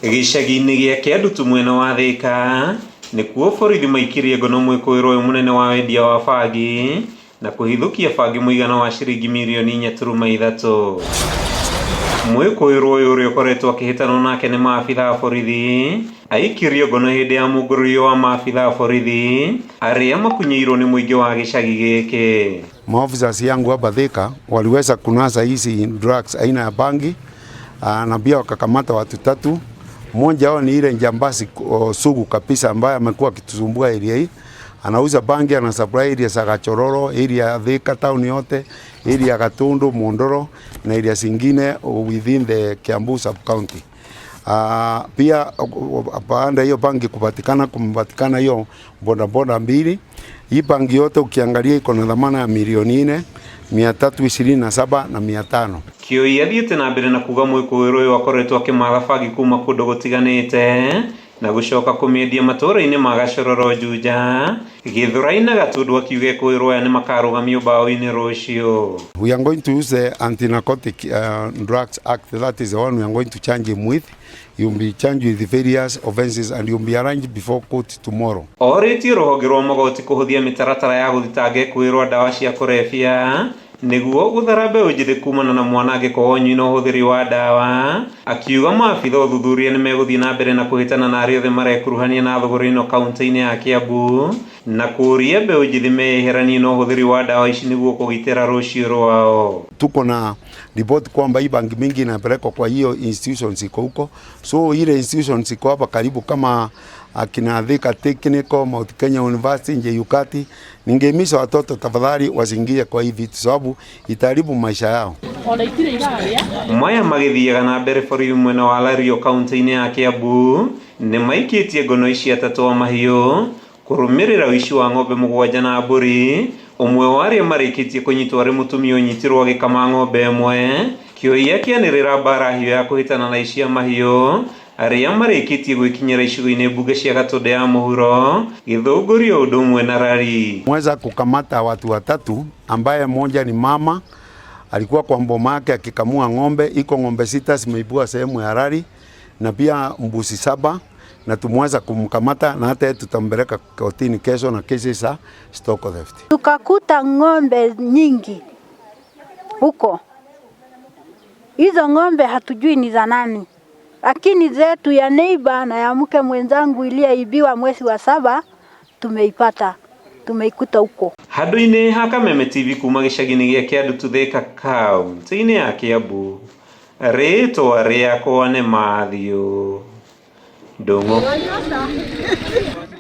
Gicagi-inĩ gĩa Kĩandutu mwena wa Thika nĩkuo borithi maikirie ngono mwĩkũĩrwo ũyũ mũnene wa wendia wa bangi na kũhithũkia bangi mũigana wa ciringi mirioni 4.3. Mwĩkũĩrwo ũyũ ũrĩa ũkoretwo akĩhĩtanwo nake nĩ maabitha a borithi aikirio ngono hĩndĩ ya mũngũrũrio wa maabitha a borithi arĩa makunyĩirwo nĩ mũingĩ wa gĩcagi gĩkĩ. Maofisa yangu hapa Thika waliweza kunasa hizi drugs aina ya bangi na pia wakakamata watu 3. Mmoja wao ni ile njambazi sugu kabisa ambaye amekuwa akitusumbua area hii. Anauza bangi, ana supply area za Gachororo, area ya Thika town yote, area ya Gatundu, Mondoro na area zingine within the Kiambu sub county. Pia baada hiyo bangi kupatikana hiyo bodaboda 2. Hii bangi yote ukiangalia iko na dhamana ya milioni 4,327,500. Kioi athiĩte na mbere na kuga mwĩkũĩrwo ũyũ akoretwo akĩmatha bangi kuma kũndũ gũtiganĩte na gũcoka kũmĩendia matũũra-inĩ ma Gachororo, Juja, Gĩthũrai na Gatundu, akiuga ekũĩrwo aya nĩ makarũgamio mbaũ-inĩ rũciũ. We are going to use the Anti-Narcotic Drugs Act. That is the one we are going to charge him with. You will be charged with various offenses and you will be arraigned before court tomorrow. Orĩtie rũhonge rwa magoti kũhũthia mĩtaratara ya gũthitanga ekũĩrwo ndawa cia kũrebia nĩguo gũthara mbeũ njĩthĩ kumana na mwanangĩko wa ũnyui na ũhũthĩri wa ndawa, akiuga maabitha ũthuthuria nĩ megũthiĩ na mbere na kũhĩtana na arĩa othe marekuruhania na thũgũrĩ ĩno kaunti-inĩ ya Kiambu na kũria mbeũ njĩthĩ meyeheranie na ũhũthĩri wa ndawa ici nĩguo kũgitĩra rũciũ rwao. Tuko na report kwamba hii bangi mingi inapelekwa kwa hiyo institutions iko huko, so ile institutions iko hapa karibu kama akina Thika Technical, Mount Kenya University, Njeyukati. Ningehimiza watoto tafadhali wasiingie kwa hii vitu sababu itaharibu maisha yao. Maya magĩthiaga na mbere bũrũri mwena wa Lario kaunti-inĩ ya Kiambu nĩ maikĩtie ngono ici 3 wa mahiũ kũrũmĩrĩra ũici wa ng'ombe 7 na mbũri, ũmwe wa arĩa marĩkĩtie kũnyitwo arĩ mũtumia ũnyitirwo agĩkama ng'ombe ĩmwe. Kioi akĩanĩrĩra mbara hiyo ya kũhĩtana na ici mahiũ arĩa marĩkĩtie gwĩkinyĩra icigo-inĩ mbunge cia Gatundu ya mũhuro, Gĩthũngũri ũndũ ũmwe na Rari. Mweza kukamata watu 3 ambaye mmoja ni mama alikuwa kwa mboma yake akikamua ng'ombe. Iko ng'ombe 6 zimeibua sehemu ya Rari na pia mbuzi 7 na tumeweza kumkamata na hata tutambeleka kotini kesho na kesi za stock theft. Tukakuta ng'ombe nyingi huko. Hizo ng'ombe hatujui ni za nani, lakini zetu ya neighbor na ya mke mwenzangu iliyoibiwa mwezi wa 7 tumeipata, tumeikuta huko. Handũ-inĩ ha Kameme TV kuma gĩcagi-inĩ gĩa Kĩandutu, Thika kaunti-inĩ ya Kiambu, rĩtwa rĩakwa nĩ Matthew Ndung'u.